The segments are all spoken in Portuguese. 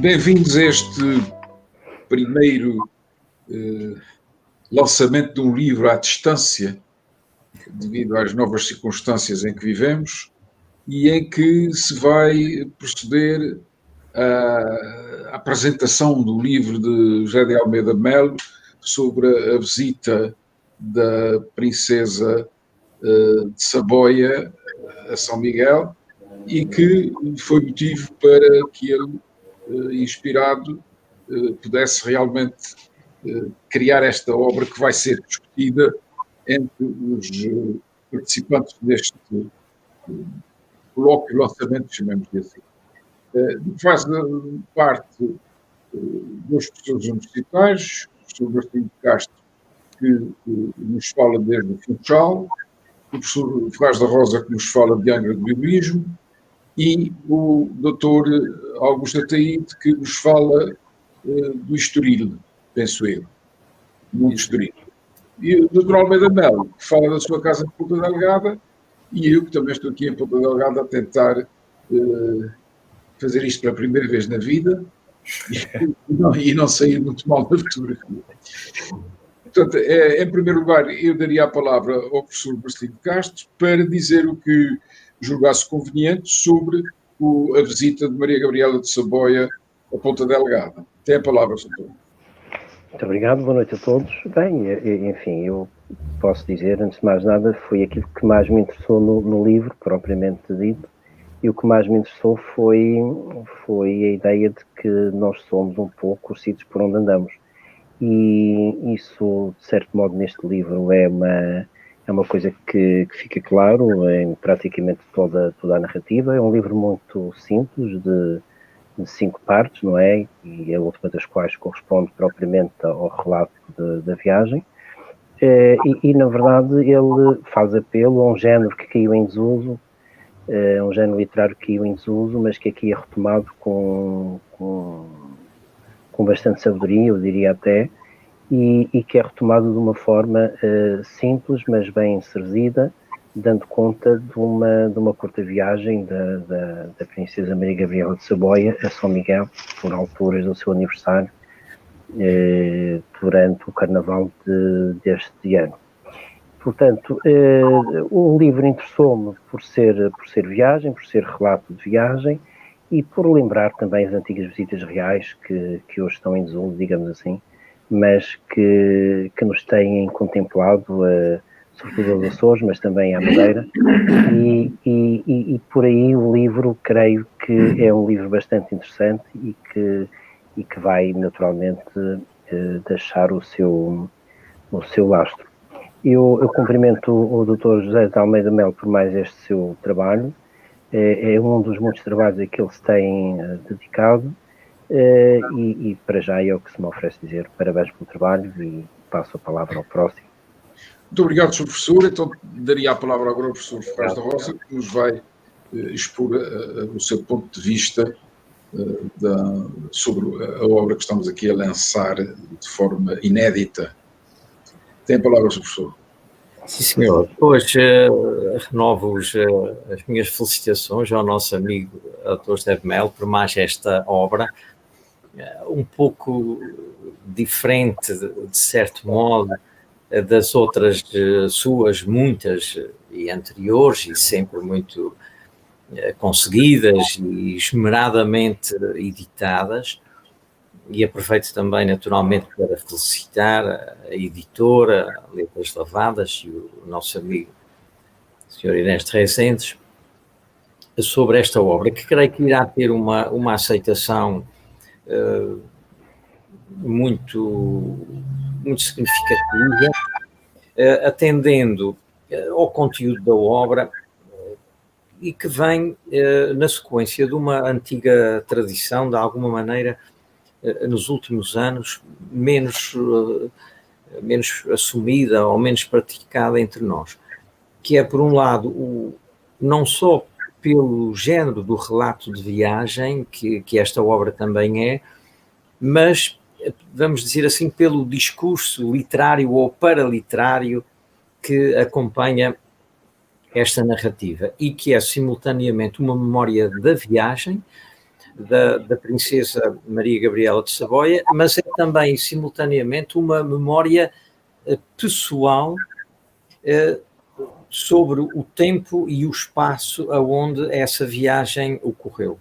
Bem-vindos a este primeiro lançamento de um livro à distância, devido às novas circunstâncias em que vivemos, e em que se vai proceder à apresentação do livro de José de Almeida Melo sobre a visita da princesa de Saboia a São Miguel, e que foi motivo para que ele, inspirado, pudesse realmente criar esta obra que vai ser discutida entre os participantes deste colóquio lançamento, chamemos-lhe assim. Faz parte dos professores universitários, o professor Martinho de Castro, que nos fala desde o Funchal, o professor Ferraz da Rosa, que nos fala de Angra do Bibliismo, e o doutor Augusto Ataíde, que nos fala do Estoril, penso eu, do Estoril. E o doutor Almeida Melo, que fala da sua casa de Ponta Delgada, e eu, que também estou aqui em Ponta Delgada a tentar fazer isto pela primeira vez na vida e não sair muito mal na fotografia. Portanto, em primeiro lugar, eu daria a palavra ao professor Marcelino Castro para dizer o que julgasse conveniente sobre a visita de Maria Gabriela de Saboia a Ponta Delgada. Tem a palavra, doutor. Muito obrigado, boa noite a todos. Bem, enfim, eu posso dizer, antes de mais nada, foi aquilo que mais me interessou no livro, propriamente dito, e o que mais me interessou foi a ideia de que nós somos um pouco os sítios por onde andamos. E isso, de certo modo, neste livro é uma coisa que fica claro em praticamente toda a narrativa. É um livro muito simples, de 5 partes, não é? E a última das quais corresponde propriamente ao relato da viagem. E, na verdade, ele faz apelo a um género que caiu em desuso, um género literário que caiu em desuso, mas que aqui é retomado com bastante sabedoria, eu diria até, e que é retomado de uma forma simples, mas bem inserida, dando conta de uma curta viagem da princesa Maria Gabriela de Saboia a São Miguel, por alturas do seu aniversário, durante o carnaval deste ano. Portanto, o livro interessou-me por ser viagem, por ser relato de viagem, e por lembrar também as antigas visitas reais que hoje estão em desuso, digamos assim, mas que nos têm contemplado, sobretudo aos Açores, mas também à Madeira, e por aí o livro, creio que é um livro bastante interessante e que vai naturalmente deixar o seu lastro. Eu cumprimento o Dr. José de Almeida Melo por mais este seu trabalho. É um dos muitos trabalhos a que ele se tem dedicado, e para já é o que se me oferece dizer. Parabéns pelo trabalho e passo a palavra ao próximo. Muito obrigado, Sr. Professor. Então, daria a palavra agora ao professor Ferraz da Rosa, que nos vai expor o seu ponto de vista sobre a obra que estamos aqui a lançar de forma inédita. Tem a palavra, Sr. Professor. Sim, senhor. Pois, renovo as minhas felicitações ao nosso amigo Dr. José de Melo por mais esta obra, um pouco diferente, de certo modo, das outras suas, muitas e anteriores, e sempre muito conseguidas e esmeradamente editadas. E aproveito também, naturalmente, para felicitar a editora, a Letras Lavadas, e o nosso amigo, o Sr. Inês de Rezendes, sobre esta obra, que creio que irá ter uma aceitação muito significativa, atendendo ao conteúdo da obra, e que vem na sequência de uma antiga tradição, de alguma maneira, nos últimos anos, menos assumida ou menos praticada entre nós, que é, por um lado, não só pelo género do relato de viagem, que esta obra também é, mas, vamos dizer assim, pelo discurso literário ou paraliterário que acompanha esta narrativa, e que é simultaneamente uma memória da viagem, da princesa Maria Gabriela de Saboia, mas é também, simultaneamente, uma memória pessoal sobre o tempo e o espaço aonde essa viagem ocorreu.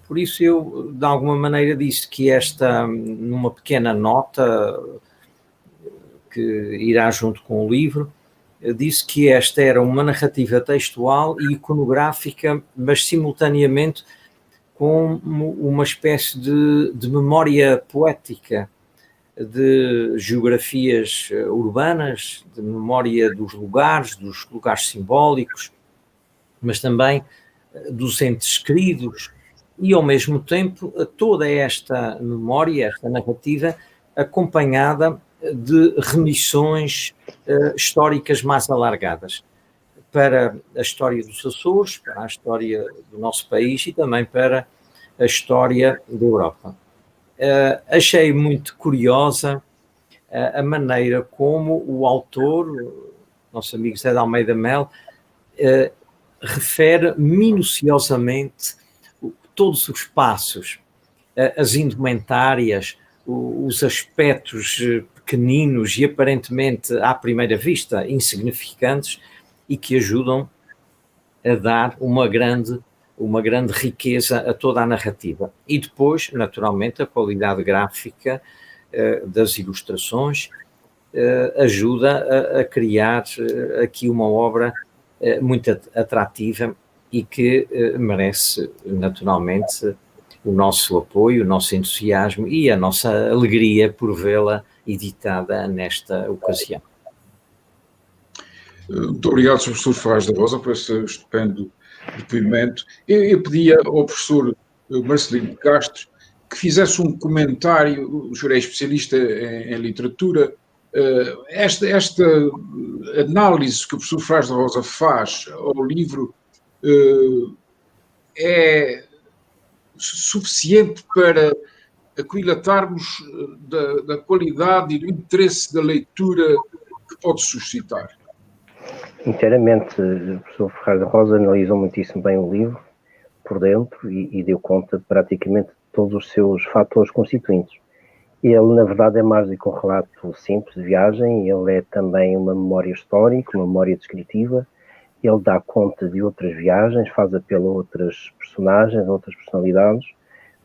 Por isso eu, de alguma maneira, disse que numa pequena nota que irá junto com o livro, disse que esta era uma narrativa textual e iconográfica, mas simultaneamente com uma espécie de memória poética, de geografias urbanas, de memória dos lugares simbólicos, mas também dos entes queridos, e ao mesmo tempo toda esta memória, esta narrativa, acompanhada de remissões históricas mais alargadas para a história dos Açores, para a história do nosso país e também para a história da Europa. Achei muito curiosa a maneira como o autor, nosso amigo Zé de Almeida Mel, refere minuciosamente todos os passos, as indumentárias, os aspectos pequeninos e aparentemente, à primeira vista, insignificantes e que ajudam a dar uma grande riqueza a toda a narrativa. E depois, naturalmente, a qualidade gráfica das ilustrações ajuda a criar aqui uma obra muito atrativa e que merece, naturalmente, o nosso apoio, o nosso entusiasmo e a nossa alegria por vê-la editada nesta ocasião. Muito obrigado, Sr. Professor Ferraz da Rosa, por esse estupendo depoimento. Eu pedia ao professor Marcelino de Castro que fizesse um comentário, o senhor é especialista em literatura, esta análise que o professor Ferraz da Rosa faz ao livro é suficiente para aquilatarmos da qualidade e do interesse da leitura que pode suscitar? Inteiramente. O professor Ferraz da Rosa analisou muitíssimo bem o livro, por dentro, e deu conta de praticamente todos os seus fatores constituintes. Ele, na verdade, é mais do que um relato simples de viagem, ele é também uma memória histórica, uma memória descritiva. Ele dá conta de outras viagens, faz apelo a outras personagens, a outras personalidades,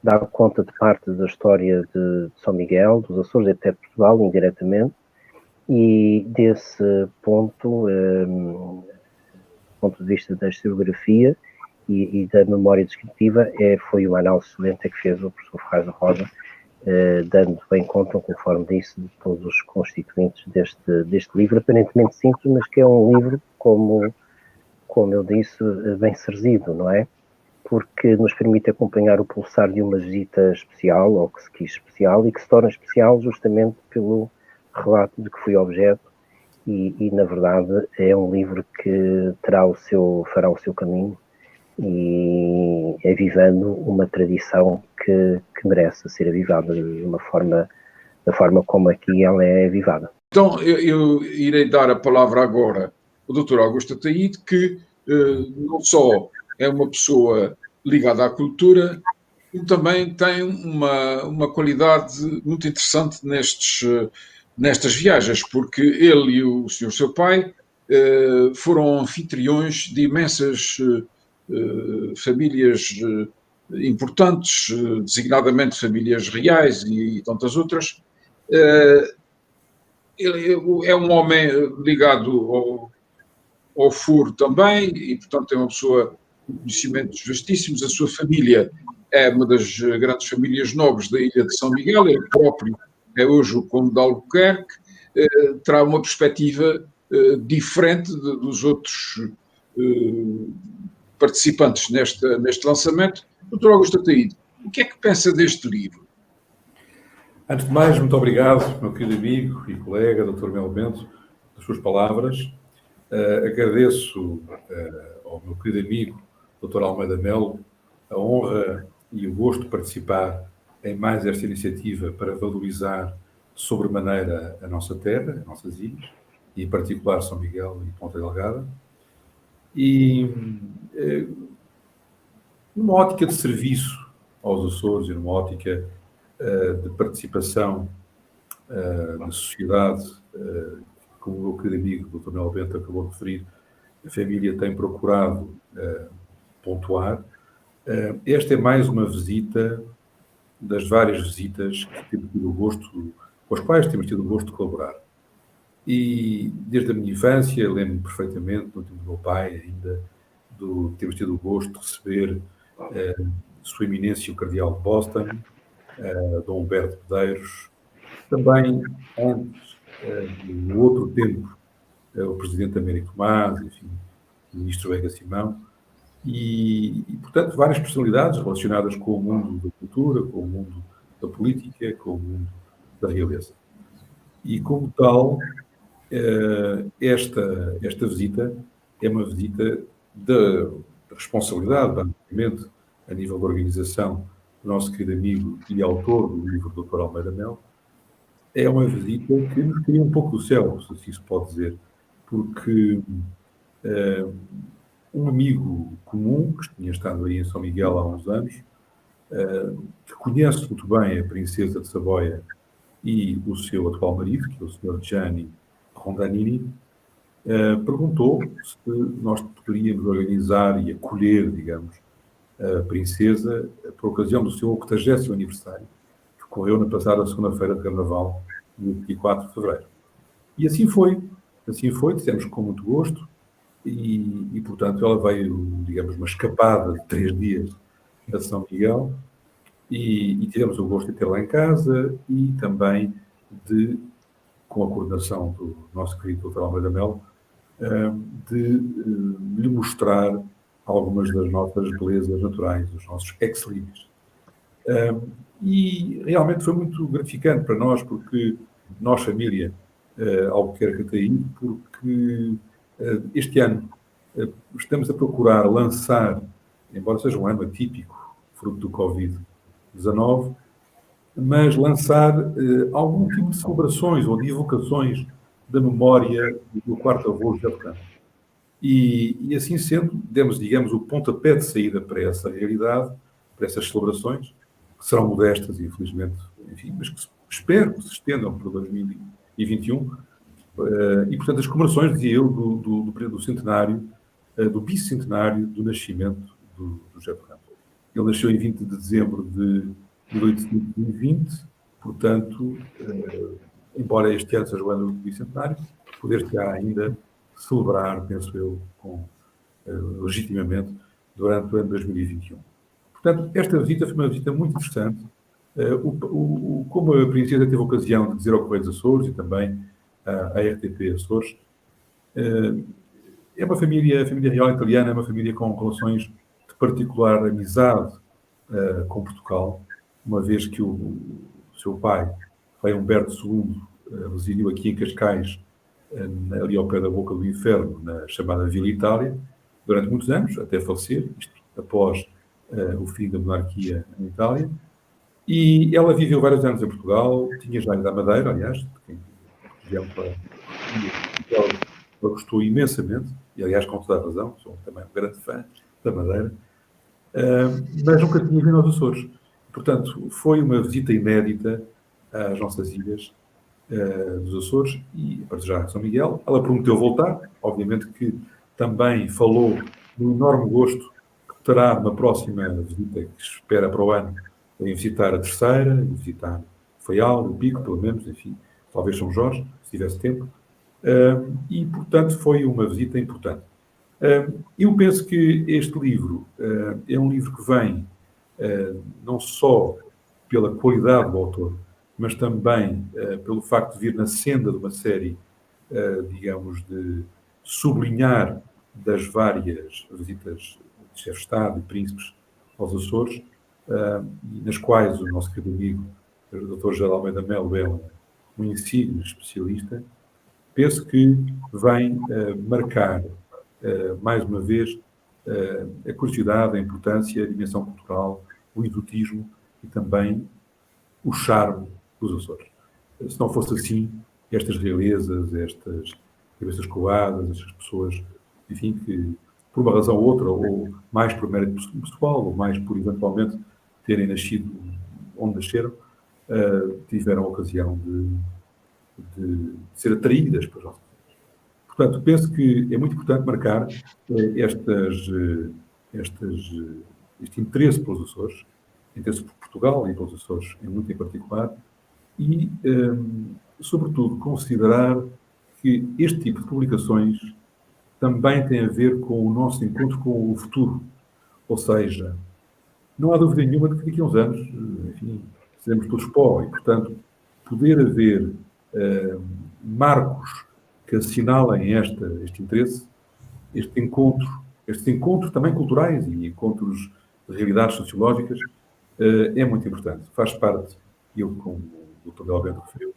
dá conta de parte da história de São Miguel, dos Açores e até de Portugal, indiretamente, e desse ponto, do ponto de vista da historiografia e da memória descritiva, foi uma análise excelente que fez o professor Ferraz da Rosa, dando bem conta, conforme disse, de todos os constituintes deste livro, aparentemente simples, mas que é um livro, como eu disse, bem serzido, não é? Porque nos permite acompanhar o pulsar de uma visita especial, ou que se quis especial, e que se torna especial justamente pelo relato de que foi objeto, e na verdade é um livro que fará o seu caminho e avivando uma tradição que merece ser avivada da forma como aqui ela é avivada. Então, eu irei dar a palavra agora ao Dr. Augusto Ataíde, que não só é uma pessoa ligada à cultura, como também tem uma qualidade muito interessante nestas viagens, porque ele e o senhor seu pai foram anfitriões de imensas famílias importantes, designadamente famílias reais e tantas outras. Ele é um homem ligado ao foro também e, portanto, é uma pessoa com conhecimentos vastíssimos. A sua família é uma das grandes famílias nobres da ilha de São Miguel, ele próprio é hoje o Conde de Albuquerque, terá uma perspectiva diferente dos outros participantes neste lançamento. Dr. Augusto Ataíde, o que é que pensa deste livro? Antes de mais, muito obrigado, meu querido amigo e colega, Dr. Melo Bento, pelas suas palavras. Agradeço ao meu querido amigo, Dr. Almeida Melo, a honra e o gosto de participar em mais esta iniciativa para valorizar sobremaneira a nossa terra, as nossas ilhas, e em particular São Miguel e Ponta Delgada. E numa ótica de serviço aos Açores e numa ótica de participação na sociedade, como o meu querido amigo Dr. Mel Bento acabou de referir, a família tem procurado pontuar. Esta é mais uma visita das várias visitas que temos tido o gosto, com as quais temos tido o gosto de colaborar. E desde a minha infância, lembro-me perfeitamente, no tempo do meu pai ainda, temos tido o gosto de receber Sua Eminência o Cardeal de Boston, Dom Humberto Medeiros, também antes, no outro tempo, o Presidente Américo Tomás, enfim, o Ministro Veiga Simão, e, portanto, várias personalidades relacionadas com o mundo da cultura, com o mundo da política, com o mundo da realeza. E, como tal, esta visita é uma visita de responsabilidade, basicamente, a nível da organização do nosso querido amigo e autor do livro Dr. Almeida Mel. É uma visita que nos cria um pouco do céu, se assim se pode dizer, porque um amigo comum, que tinha estado aí em São Miguel há uns anos, que conhece muito bem a princesa de Saboia e o seu atual marido, que é o Sr. Gianni Rondanini, perguntou se nós poderíamos organizar e acolher, digamos, a princesa por ocasião do seu 80º aniversário, que ocorreu na passada segunda-feira de Carnaval, no 24 de fevereiro. E assim foi, dissemos com muito gosto, e portanto, ela veio, digamos, uma escapada de 3 dias a São Miguel, e tivemos o gosto de ter lá em casa e também com a coordenação do nosso querido Dr. Almeida Mel, de lhe mostrar algumas das nossas belezas naturais, os nossos ex-libris. E realmente foi muito gratificante para nós, porque nós, família Albuquerque Ataí, porque este ano estamos a procurar lançar, embora seja um ano atípico, fruto do Covid-19, mas lançar algum tipo de celebrações ou de evocações da memória do quarto avô José de Campos. E assim sendo, demos, digamos, o pontapé de saída para essa realidade, para essas celebrações, que serão modestas, infelizmente, enfim, mas que espero que se estendam para 2021. E, portanto, as comemorações, dizia eu, do centenário, do bicentenário do nascimento do José de Campos. Ele nasceu em 20 de dezembro de 1820, portanto, embora este ano seja o ano do bicentenário, poder-se-á ainda celebrar, penso eu, legitimamente, durante o ano 2021. Portanto, esta visita foi uma visita muito interessante. Como a princesa teve a ocasião de dizer ao Correio dos Açores e também à RTP Açores, é uma família, a família real italiana é uma família com relações de particular amizade com Portugal, uma vez que o seu pai, Rei Humberto II, residiu aqui em Cascais, ali ao pé da Boca do Inferno, na chamada Vila Itália, durante muitos anos, até falecer, isto após o fim da monarquia em Itália. E ela viveu vários anos em Portugal, tinha já ido à Madeira, aliás, ela gostou imensamente, e aliás, com toda a razão, sou também um grande fã da Madeira, mas nunca tinha vindo aos Açores. Portanto, foi uma visita inédita às nossas ilhas dos Açores e, para já, São Miguel. Ela prometeu voltar, obviamente que também falou do enorme gosto que terá na próxima visita, que espera para o ano, em visitar a Terceira, em visitar Faial, o Pico, pelo menos, enfim, talvez São Jorge, se tivesse tempo. E, portanto, foi uma visita importante. Eu penso que este livro é um livro que vem não só pela qualidade do autor, mas também pelo facto de vir na senda de uma série, digamos, de sublinhar das várias visitas de chefe de Estado e príncipes aos Açores, nas quais o nosso querido amigo, o Dr. José de Almeida Melo, é um insigne especialista. Penso que vem marcar, mais uma vez, a curiosidade, a importância, a dimensão cultural, o exotismo e também o charme dos Açores. Se não fosse assim, estas realezas, estas cabeças coadas, estas pessoas, enfim, que por uma razão ou outra, ou mais por mérito pessoal, ou mais por eventualmente terem nascido onde nasceram, tiveram a ocasião de ser atraídas para os nossos. Portanto, penso que é muito importante marcar este interesse pelos Açores, interesse por Portugal e pelos Açores, muito em particular, e, sobretudo, considerar que este tipo de publicações também tem a ver com o nosso encontro com o futuro. Ou seja, não há dúvida nenhuma de que daqui a uns anos, enfim, seremos todos pó e, portanto, poder haver marcos que assinalem este interesse, estes encontros também culturais e encontros de realidades sociológicas, é muito importante. Faz parte, eu, como o Dr. Bel Bento referiu,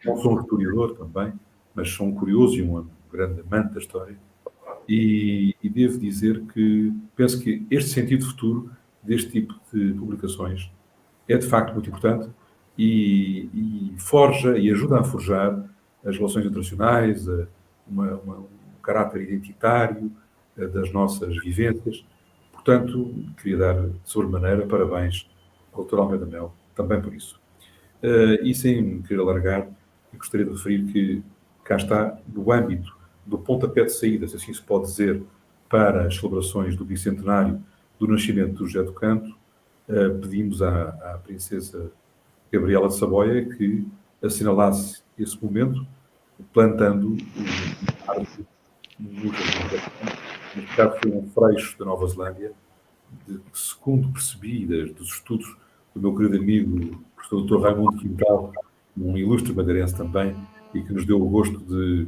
não sou um historiador também, mas sou um curioso e um grande amante da história, e devo dizer que penso que este sentido futuro deste tipo de publicações é de facto muito importante e forja e ajuda a forjar as relações internacionais, um caráter identitário das nossas vivências. Portanto, queria dar, de sobremaneira, parabéns ao Dr. Almeida Mel, também por isso. E sem me querer alargar, gostaria de referir que cá está, no âmbito do pontapé de saída, se assim se pode dizer, para as celebrações do bicentenário do nascimento do José do Canto, pedimos à Princesa Gabriela de Saboia que assinalasse esse momento, plantando árvore no jardim. Neste caso foi um freixo da Nova Zelândia, segundo percebi dos estudos do meu querido amigo, o professor Dr. Raimundo Quintal, um ilustre madeirense também, e que nos deu o gosto de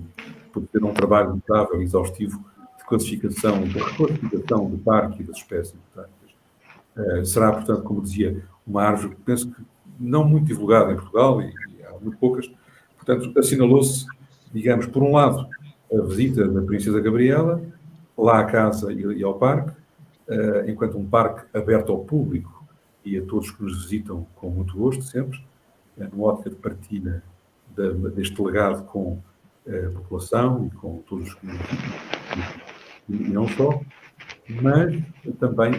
poder ter um trabalho notável e exaustivo de classificação do parque e das espécies botânicas. Será, portanto, como dizia, uma árvore que penso que não muito divulgada em Portugal, e há muito poucas. Portanto, assinalou-se, digamos, por um lado, a visita da Princesa Gabriela, lá à casa e ao parque, enquanto um parque aberto ao público e a todos que nos visitam com muito gosto, sempre, numa ótica de partilha deste legado com a população e com todos os que nos visitam, e não só, mas também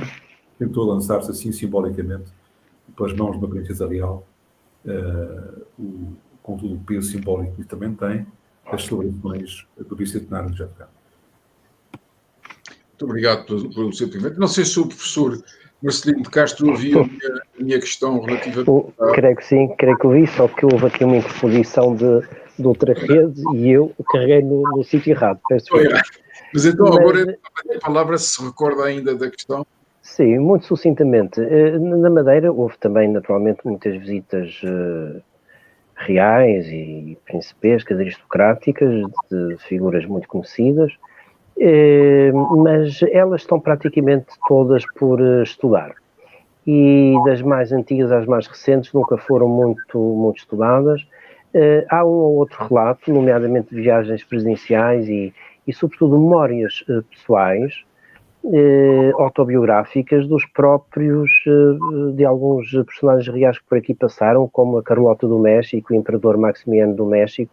tentou lançar-se assim simbolicamente pelas mãos de uma princesa real, com todo o peso simbólico que também tem, as celebrações do bicentenário de José do Canto. Muito obrigado pelo seu depoimento. Não sei se o professor Marcelino de Castro ouviu a minha questão relativa Creio que sim, creio que ouvi, só que houve aqui uma interposição de outra rede e eu carreguei no sítio errado. Mas então agora a palavra, se recorda ainda da questão. Sim, muito sucintamente. Na Madeira houve também, naturalmente, muitas visitas reais e principescas, aristocráticas, de figuras muito conhecidas, mas elas estão praticamente todas por estudar. E das mais antigas às mais recentes nunca foram muito estudadas. Há um ou outro relato, nomeadamente de viagens presidenciais e sobretudo, memórias pessoais, autobiográficas dos próprios, de alguns personagens reais que por aqui passaram, como a Carlota do México e o Imperador Maximiano do México,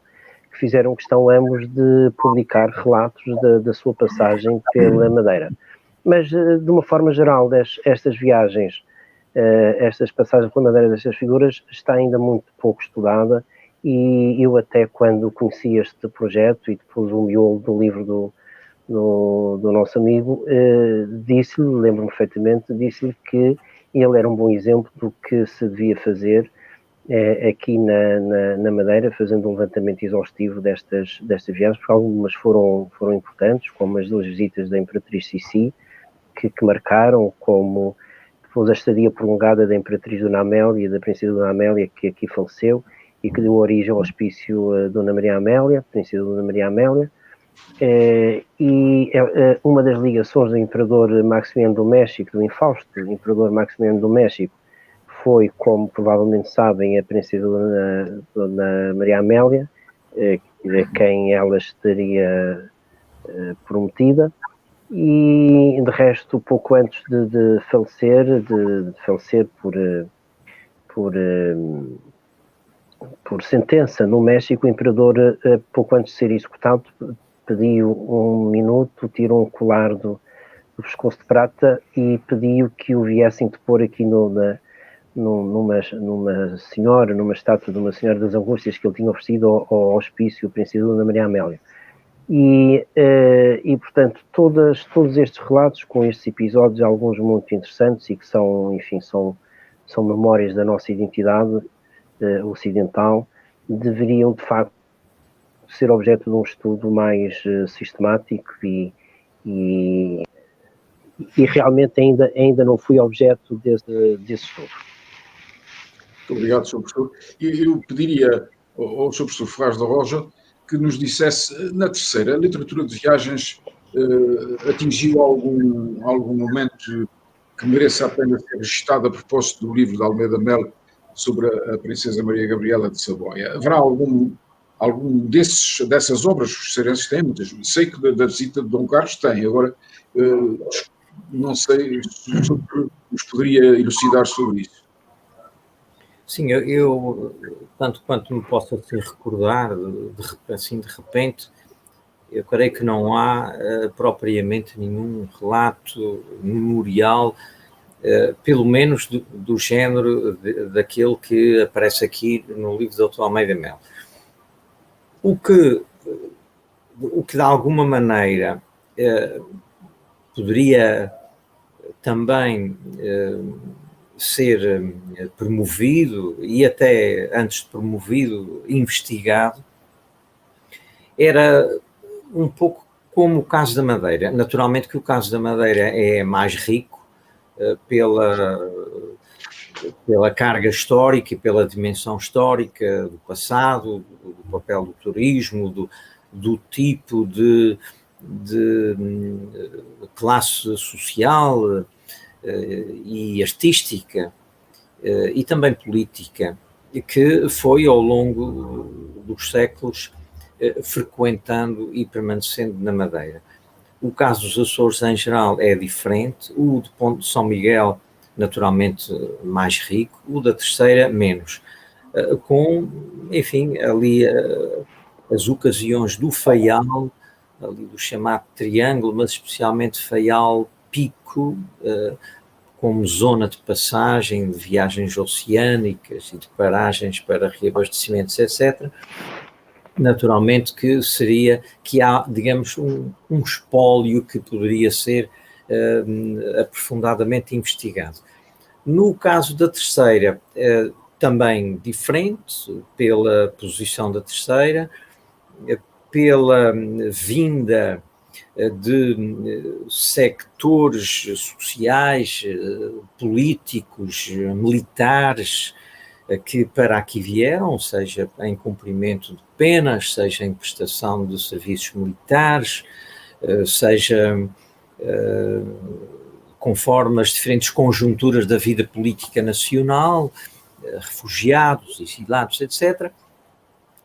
que fizeram questão ambos de publicar relatos da sua passagem pela Madeira. Mas, de uma forma geral, estas viagens, estas passagens pela Madeira destas figuras, está ainda muito pouco estudada, e eu até quando conheci este projeto e depois o miolo do livro do nosso amigo, disse-lhe, lembro-me perfeitamente, disse-lhe que ele era um bom exemplo do que se devia fazer aqui na Madeira, fazendo um levantamento exaustivo destas viagens, porque algumas foram importantes, como as 2 visitas da Imperatriz Sissi, que marcaram, como depois a estadia prolongada da Imperatriz Dona Amélia e da Princesa Dona Amélia, que aqui faleceu, e que deu origem ao hospício Dona Maria Amélia, Princesa Dona Maria Amélia, uma das ligações do Imperador Maximiano do México, do infausto Imperador Maximiano do México, foi, como provavelmente sabem, a Princesa Dona Maria Amélia, a quem ela estaria prometida, e de resto, pouco antes de falecer por sentença no México, o Imperador, pouco antes de ser executado, pediu um minuto, tirou um colar do pescoço de prata e pediu que o viessem depor aqui numa senhora, numa estátua de uma Senhora das Angústias que ele tinha oferecido ao hospício Princesa Dona Maria Amélia. E portanto, todos estes relatos, com estes episódios, alguns muito interessantes e que são, enfim, são memórias da nossa identidade ocidental, deveriam, de facto, ser objeto de um estudo mais sistemático e realmente ainda não fui objeto desse estudo. Muito obrigado, Sr. Professor. Eu pediria ao Sr. Professor Ferraz da Roja que nos dissesse, na terceira, a literatura de viagens atingiu algum momento que mereça a pena ser registada a propósito do livro de Almeida Melo sobre a Princesa Maria Gabriela de Saboia. Haverá algum dessas obras que os cearenses têm muitas? Sei que da visita de Dom Carlos tem, agora não sei se nos poderia elucidar sobre isso. Sim, eu tanto quanto me posso assim recordar, de repente, eu creio que não há propriamente nenhum relato memorial, pelo menos do género daquele que aparece aqui no livro do Dr. Almeida Melo. O que de alguma maneira poderia também ser promovido e até antes de promovido, investigado, era um pouco como o caso da Madeira. Naturalmente que o caso da Madeira é mais rico pela carga histórica e pela dimensão histórica do passado, do papel do turismo, do tipo de classe social e artística e também política, que foi ao longo dos séculos frequentando e permanecendo na Madeira. O caso dos Açores em geral é diferente, o de Ponte de São Miguel naturalmente mais rico, o da Terceira menos, com, enfim, ali as ocasiões do Faial, ali do chamado Triângulo, mas especialmente Faial Pico, como zona de passagem de viagens oceânicas e de paragens para reabastecimentos, etc., naturalmente que há, digamos, um espólio que poderia ser aprofundadamente investigado. No caso da Terceira, também diferente, pela posição da Terceira, pela vinda de sectores sociais, políticos, militares, que para aqui vieram, seja em cumprimento de penas, seja em prestação de serviços militares, seja conforme as diferentes conjunturas da vida política nacional, refugiados, exilados, etc.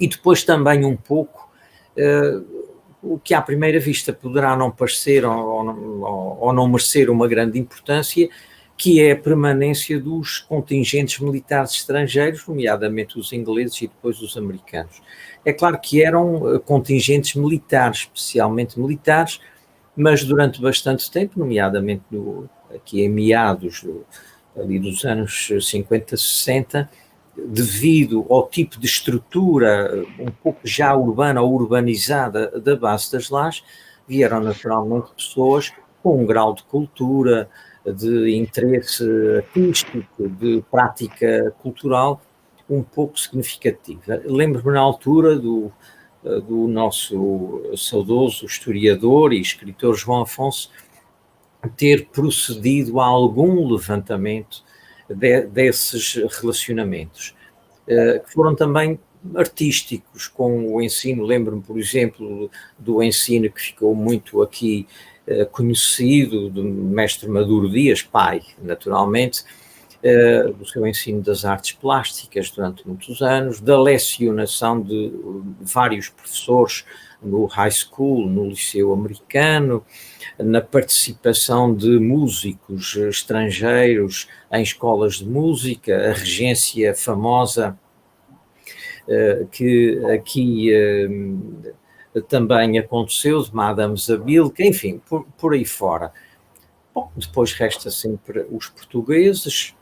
E depois também um pouco o que à primeira vista poderá não parecer ou não merecer uma grande importância, que é a permanência dos contingentes militares estrangeiros, nomeadamente os ingleses e depois os americanos. É claro que eram contingentes militares, especialmente militares, mas durante bastante tempo, nomeadamente aqui em meados ali dos anos 50, 60, devido ao tipo de estrutura um pouco já urbana ou urbanizada da base das Lajes, vieram naturalmente pessoas com um grau de cultura, de interesse artístico, de prática cultural um pouco significativa. Lembro-me na altura do nosso saudoso historiador e escritor João Afonso ter procedido a algum levantamento desses relacionamentos, que foram também artísticos, com o ensino. Lembro-me, por exemplo, do ensino que ficou muito aqui conhecido, do mestre Maduro Dias, pai, naturalmente, do seu ensino das artes plásticas durante muitos anos, da lecionação de vários professores no high school, no liceu americano, na participação de músicos estrangeiros em escolas de música, a regência famosa que aqui também aconteceu, de Madame Zabilka, enfim, por aí fora. Bom, depois resta sempre os portugueses,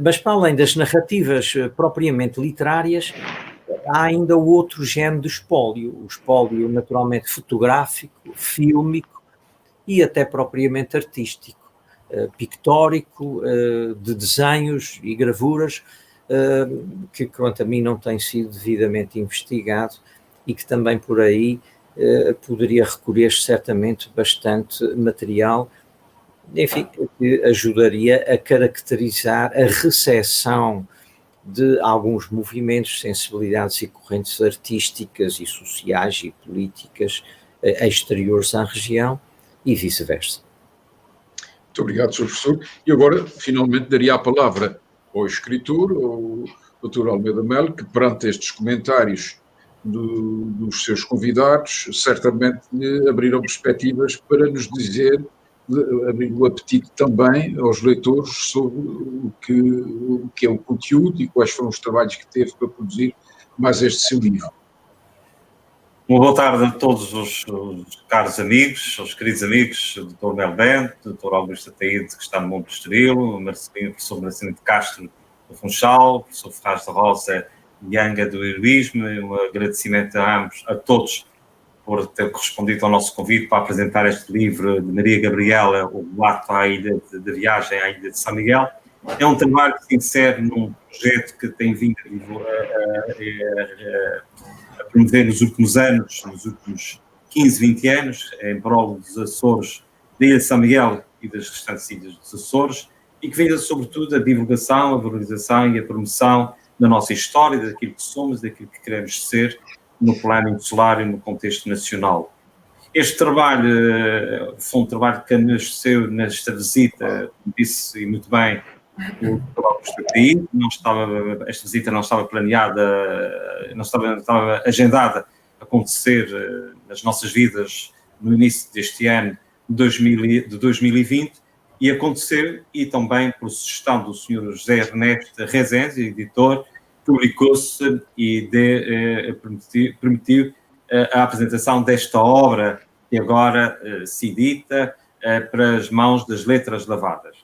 mas para além das narrativas propriamente literárias, há ainda o outro género de espólio, o espólio naturalmente fotográfico, fílmico e até propriamente artístico, pictórico, de desenhos e gravuras, que quanto a mim não tem sido devidamente investigado e que também por aí poderia recolher certamente bastante material, enfim, que ajudaria a caracterizar a recepção de alguns movimentos, sensibilidades e correntes artísticas e sociais e políticas exteriores à região e vice-versa. Muito obrigado, Sr. Professor. E agora, finalmente, daria a palavra ao escritor, ao Dr. Almeida Melo, que perante estes comentários dos seus convidados, certamente lhe abriram perspectivas para nos dizer, abrir o apetite também aos leitores sobre o que é o conteúdo e quais foram os trabalhos que teve para produzir mais este seu livro. Uma boa tarde a todos os caros amigos, aos queridos amigos, Dr. Mel Bento, Dr. Augusto Ataíde, que está no Monte Estoril, o professor Marcelino de Castro do Funchal, o professor Ferraz da Rosa Yanga do Heroísmo, um agradecimento a todos por ter correspondido ao nosso convite para apresentar este livro de Maria Gabriela, o relato à ilha de viagem à ilha de São Miguel. É um trabalho que se insere num projeto que tem vindo a promover nos últimos anos, nos últimos 15, 20 anos, em prol dos Açores, da ilha de São Miguel e das restantes ilhas dos Açores, e que visa, sobretudo, a divulgação, a valorização e a promoção da nossa história, daquilo que somos, daquilo que queremos ser, no plano insular e no contexto nacional. Este trabalho foi um trabalho que nasceu nesta visita, como disse e muito bem, o Dr. Augusto Ataíde. Esta visita não estava planeada, não estava agendada a acontecer nas nossas vidas no início deste ano de 2020, e aconteceu, e também por sugestão do Sr. José Ernesto Rezende, editor, publicou-se e permitiu a apresentação desta obra que agora se edita para as mãos das Letras Lavadas.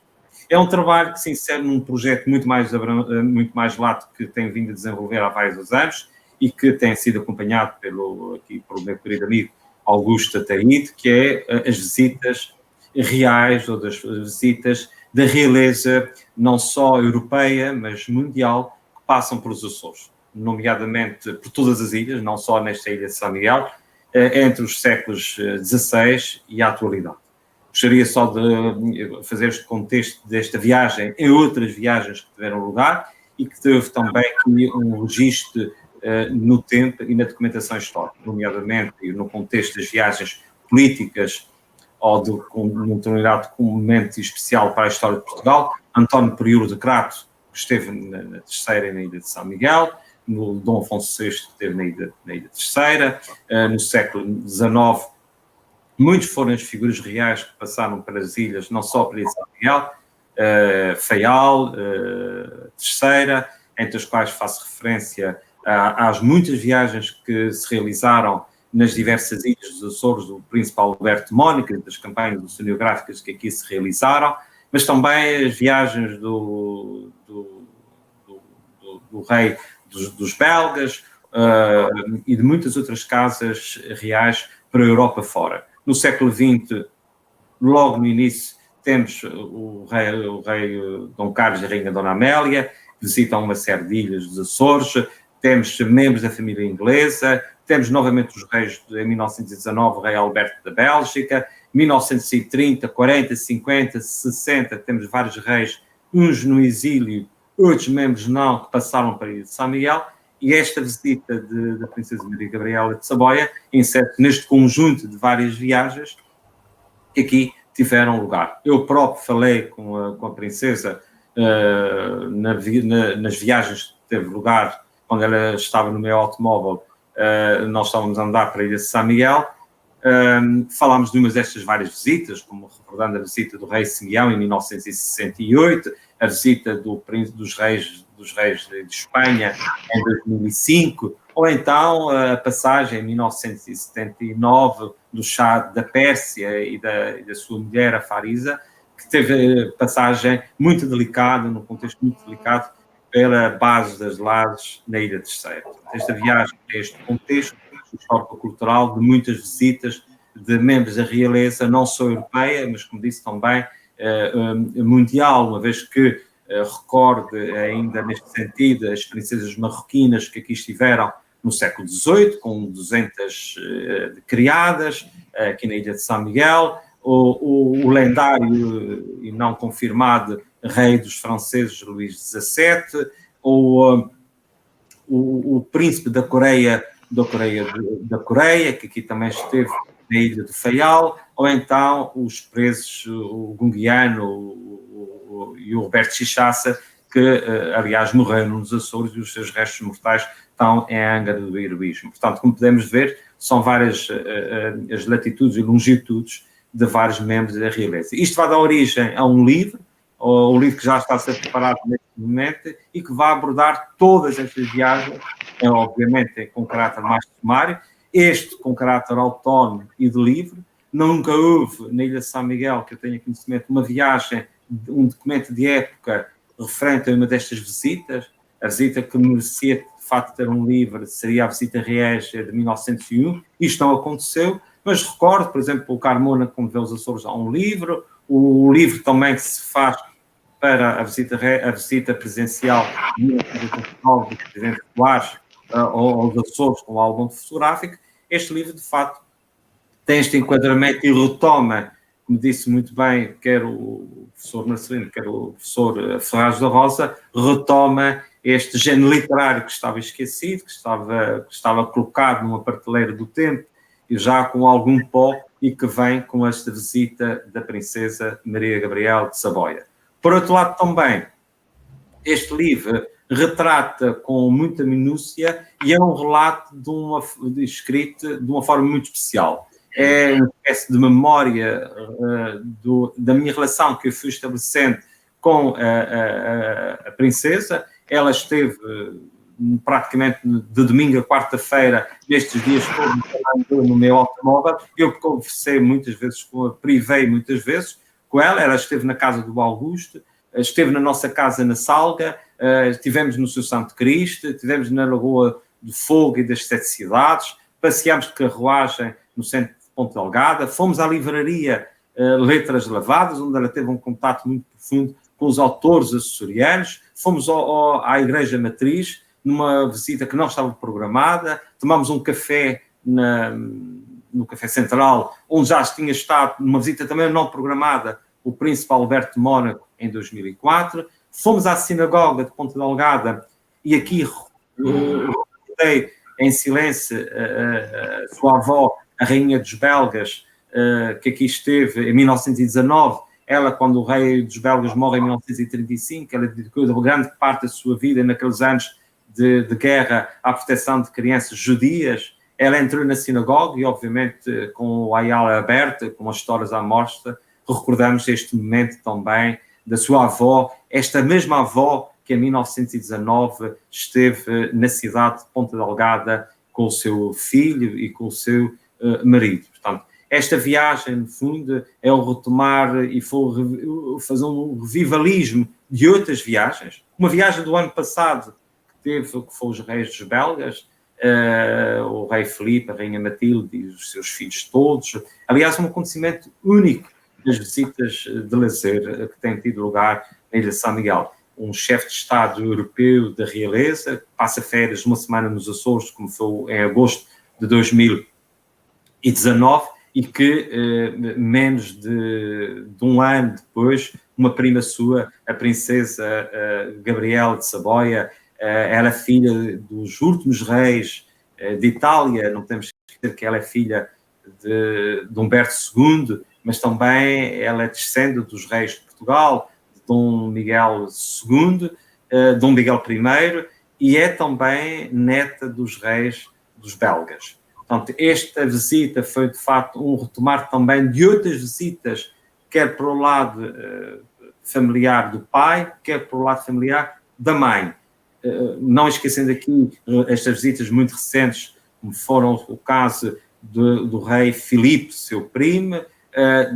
É um trabalho que se insere num projeto muito mais lato que tem vindo a desenvolver há vários anos e que tem sido acompanhado pelo meu querido amigo Augusto Ataíde, que é as visitas reais ou das visitas da realeza não só europeia, mas mundial, que passam pelos Açores, nomeadamente por todas as ilhas, não só nesta ilha de São Miguel, entre os séculos XVI e a atualidade. Gostaria só de fazer este contexto desta viagem e outras viagens que tiveram lugar e que teve também um registro no tempo e na documentação histórica, nomeadamente no contexto das viagens políticas ou num determinado momento especial para a história de Portugal. António Prior de Crato, que esteve na Terceira e na Ilha de São Miguel, no Dom Afonso VI, que esteve na Ilha Terceira, no século XIX. Muitos foram as figuras reais que passaram pelas ilhas, não só pela Ilha de São Miguel, Faial, Terceira, entre as quais faço referência às muitas viagens que se realizaram nas diversas ilhas dos Açores, do Príncipe Alberto de Mónica, das campanhas oceanográficas que aqui se realizaram, mas também as viagens do rei dos belgas e de muitas outras casas reais para a Europa fora. No século XX, logo no início, temos o rei Dom Carlos e a rainha Dona Amélia, que visitam uma série de ilhas dos Açores, temos membros da família inglesa, temos novamente os reis, em 1919, o rei Alberto da Bélgica, 1930, 40, 50, 60, temos vários reis, uns no exílio, outros membros não, que passaram para a Ilha de São Miguel, e esta visita da Princesa Maria Gabriela de Saboia insere-se neste conjunto de várias viagens que aqui tiveram lugar. Eu próprio falei com a Princesa nas viagens que teve lugar, quando ela estava no meu automóvel, nós estávamos a andar para a Ilha de São Miguel, falámos de umas destas várias visitas, como recordando a visita do rei Simeão em 1968, a visita dos reis de Espanha em 2005, ou então a passagem em 1979 do chá da Pérsia e da sua mulher, a Farisa, que teve passagem muito delicada, num contexto muito delicado, pela base das lajes na Ilha Terceira. Esta viagem tem este contexto histórico-cultural de muitas visitas de membros da realeza, não só europeia, mas, como disse também, mundial, uma vez que recorde ainda neste sentido as princesas marroquinas que aqui estiveram no século XVIII, com 200 criadas, aqui na Ilha de São Miguel, o lendário e não confirmado rei dos franceses, Luís XVII, o príncipe da Coreia, que aqui também esteve na Ilha do Faial, ou então os presos, o Gunguiano e o Roberto Chichaça, que, aliás, morreram nos Açores e os seus restos mortais estão em Angra do Heroísmo. Portanto, como podemos ver, são várias as latitudes e longitudes de vários membros da realeza. Isto vai dar origem a um livro, o livro que já está a ser preparado neste momento e que vai abordar todas estas viagens, obviamente com caráter mais sumário, este com caráter autónomo e de livre. Nunca houve na Ilha de São Miguel, que eu tenha conhecimento, uma viagem, um documento de época referente a uma destas visitas. A visita que merecia, de facto, ter um livro seria a visita Riege de 1901. Isto não aconteceu, mas recordo, por exemplo, o Carmona, como vê os Açores, há um livro. O livro também que se faz para a visita presencial do Presidente Soares aos Açores, com o álbum fotográfico. Este livro, de facto, tem este enquadramento e retoma, como disse muito bem, quer o professor Marcelino, quer o professor Ferraz da Rosa, retoma este género literário que estava esquecido, que estava colocado numa prateleira do tempo, e já com algum pó, e que vem com esta visita da princesa Maria Gabriel de Saboia. Por outro lado, também, este livro retrata com muita minúcia e é um relato escrito de uma forma muito especial. É uma espécie de memória da minha relação que eu fui estabelecendo com a princesa. Ela esteve praticamente de domingo a quarta-feira, nestes dias todos, no meu automóvel. Eu conversei muitas vezes privei muitas vezes com ela. Ela esteve na casa do Augusto, esteve na nossa casa na Salga, estivemos no Seu Santo Cristo, estivemos na Lagoa do Fogo e das Sete Cidades, passeámos de carruagem no centro de Ponta Delgada, fomos à livraria Letras Lavadas, onde ela teve um contato muito profundo com os autores açorianos, fomos à Igreja Matriz, numa visita que não estava programada, tomámos um café no Café Central, onde já tinha estado, numa visita também não programada, o Príncipe Alberto Mónaco, em 2004. Fomos à Sinagoga de Ponta Delgada e aqui recordei em silêncio a sua avó, a Rainha dos Belgas, que aqui esteve em 1919. Ela, quando o rei dos belgas morre em 1935, ela dedicou grande parte da sua vida naqueles anos de guerra à proteção de crianças judias. Ela entrou na sinagoga e, obviamente, com o Ayala aberto, com as histórias à mostra, recordamos este momento também da sua avó, esta mesma avó que em 1919 esteve na cidade de Ponta Delgada com o seu filho e com o seu marido. Portanto, esta viagem, no fundo, é o retomar e fazer um revivalismo de outras viagens. Uma viagem do ano passado, que foi os reis dos belgas, o rei Filipe, a rainha Matilde e os seus filhos todos. Aliás, um acontecimento único das visitas de lazer que têm tido lugar na Ilha de São Miguel. Um chefe de Estado europeu da realeza passa férias uma semana nos Açores, como foi em agosto de 2019, e que menos de um ano depois, uma prima sua, a princesa Gabriel de Saboia, ela é filha dos últimos reis de Itália, não podemos esquecer que ela é filha de Humberto II, mas também ela é descendente dos reis de Portugal, de Dom Miguel II, Dom Miguel I, e é também neta dos reis dos belgas. Portanto, esta visita foi, de facto, um retomar também de outras visitas, quer para o lado familiar do pai, quer para o lado familiar da mãe. não esquecendo aqui estas visitas muito recentes, como foram o caso do rei Filipe, seu primo,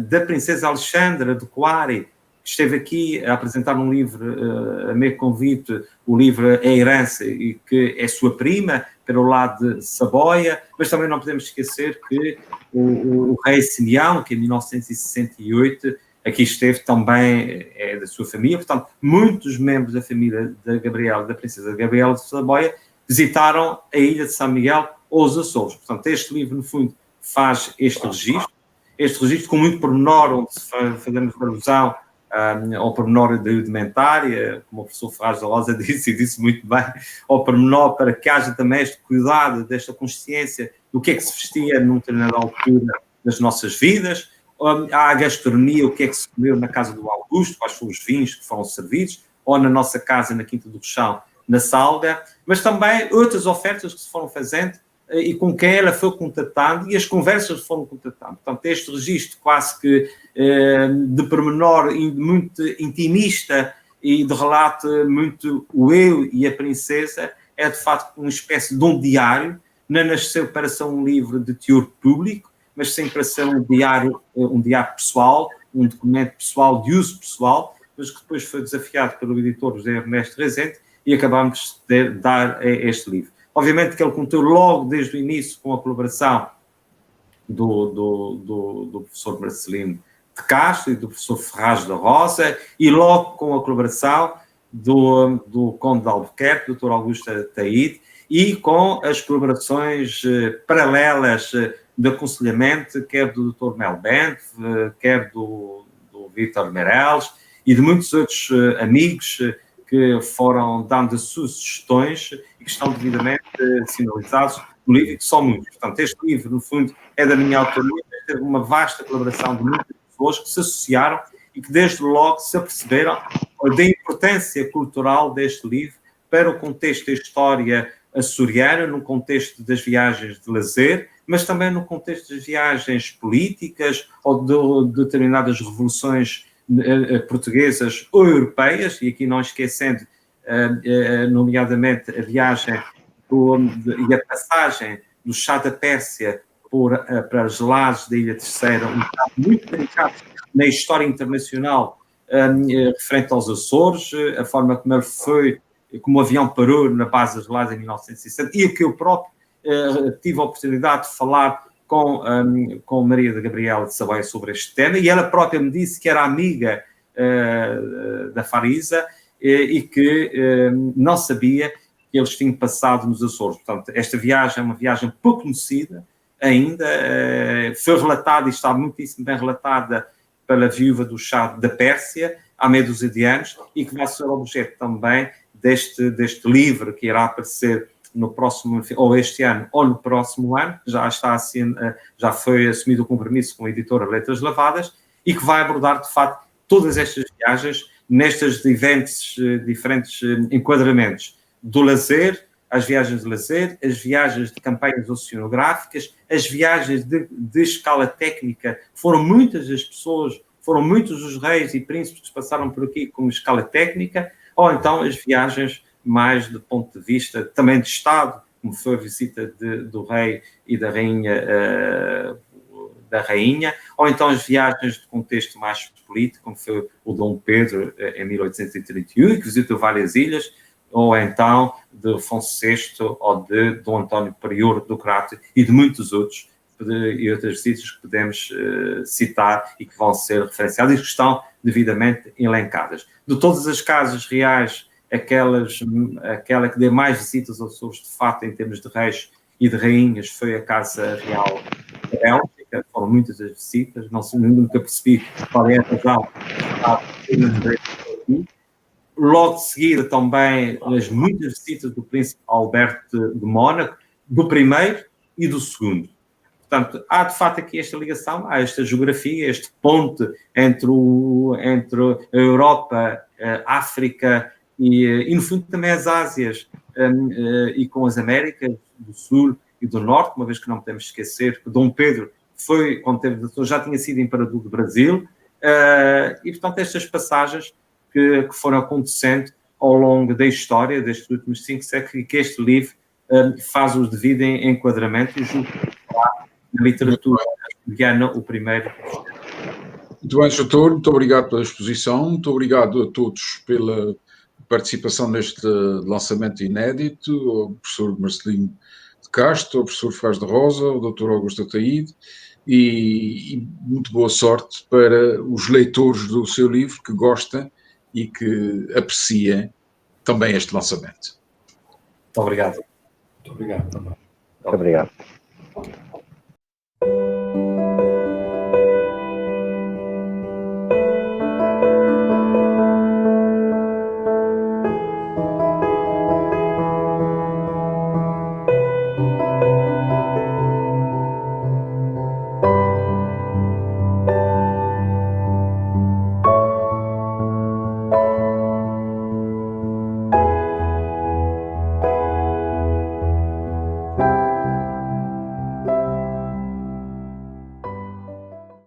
da princesa Alexandra de Coari, que esteve aqui a apresentar um livro, a meu convite, o livro A Herança, e que é sua prima, pelo lado de Saboia, mas também não podemos esquecer que o rei Simeão, que em 1968 aqui esteve, também é da sua família, portanto, muitos membros da família da princesa Gabriela de Saboia, visitaram a ilha de São Miguel ou os Açores. Portanto, este livro, no fundo, faz este registro com muito pormenor, onde fazemos alusão ao pormenor da rudimentária, como o professor Ferraz da Rosa disse, e disse muito bem, ao pormenor para que haja também este cuidado, desta consciência do que é que se vestia numa determinada altura das nossas vidas, à gastronomia, o que é que se comeu na casa do Augusto, quais foram os vinhos que foram servidos, ou na nossa casa, na Quinta do Rochão, na Salga, mas também outras ofertas que se foram fazendo e com quem ela foi contatando e as conversas foram contatando. Portanto, este registro quase que de pormenor muito intimista e de relato muito o eu e a princesa é de facto uma espécie de um diário, não nasceu para ser um livro de teor público, mas sempre para ser um diário pessoal, um documento pessoal de uso pessoal, mas que depois foi desafiado pelo editor José Ernesto Rezende e acabamos de dar este livro. Obviamente que ele contou logo desde o início com a colaboração do professor Marcelino de Castro e do professor Ferraz da Rosa e logo com a colaboração do Conde de Albuquerque, Dr. Augusto Ataíde, e com as colaborações paralelas de aconselhamento, quer do Dr. Mel Bent, quer do Vítor Meirelles e de muitos outros amigos que foram dando sugestões e que estão devidamente sinalizados no livro, e que são muitos. Portanto, este livro, no fundo, é da minha autoria, teve uma vasta colaboração de muitas pessoas que se associaram e que desde logo se aperceberam da importância cultural deste livro para o contexto da história açoriana, no contexto das viagens de lazer, mas também no contexto das viagens políticas ou de determinadas revoluções portuguesas ou europeias, e aqui não esquecendo, nomeadamente, a viagem e a passagem do chá da Pérsia para as lajes da Ilha Terceira, um caso muito delicado na história internacional referente aos Açores, a forma como ele foi, como o avião parou na base das lajes em 1960, e que eu próprio tive a oportunidade de falar com Maria de Gabriela de Saboia sobre este tema, e ela própria me disse que era amiga da Farisa e que não sabia que eles tinham passado nos Açores. Portanto, esta viagem é uma viagem pouco conhecida ainda, foi relatada e está muitíssimo bem relatada pela viúva do chá da Pérsia há meia dúzia de anos, e que vai ser objeto também deste livro que irá aparecer no próximo, ou este ano, ou no próximo ano, já foi assumido o compromisso com a editora Letras Lavadas, e que vai abordar, de facto, todas estas viagens, nestes diferentes enquadramentos do lazer, as viagens de lazer, as viagens de campanhas oceanográficas, as viagens de escala técnica. Foram muitas as pessoas, foram muitos os reis e príncipes que passaram por aqui com escala técnica, ou então as viagens mais do ponto de vista também de Estado, como foi a visita do rei e da rainha, ou então as viagens de contexto mais político, como foi o Dom Pedro em 1831, que visitou várias ilhas, ou então de Afonso VI, ou de Dom António Prior do Crato, e de muitos outros, e outras visitas que podemos citar e que vão ser referenciadas e que estão devidamente elencadas. De todas as casas reais, aquela que deu mais visitas aos Açores, de facto, em termos de reis e de rainhas, foi a Casa Real Bélgica. Foram muitas as visitas, nunca percebi qual é a razão. Logo de seguida também as muitas visitas do príncipe Alberto de Mónaco, do primeiro e do segundo. Portanto, há de facto aqui esta ligação, há esta geografia, este ponte entre a Europa, a África e no fundo também as Ásias, e com as Américas do Sul e do Norte, uma vez que não podemos esquecer que Dom Pedro foi, quando teve, já tinha sido imperador do Brasil, e portanto estas passagens que foram acontecendo ao longo da história destes últimos 5 séculos, que este livro faz o devido enquadramento, e julgo que na literatura americana o primeiro. Muito bem, doutor, muito obrigado pela exposição, muito obrigado a todos pela participação neste lançamento inédito, ao professor Marcelino de Castro, ao professor Faz de Rosa, ao doutor Augusto Ataíde, e muito boa sorte para os leitores do seu livro que gostam e que apreciem também este lançamento. Muito obrigado. Muito obrigado também. Muito obrigado.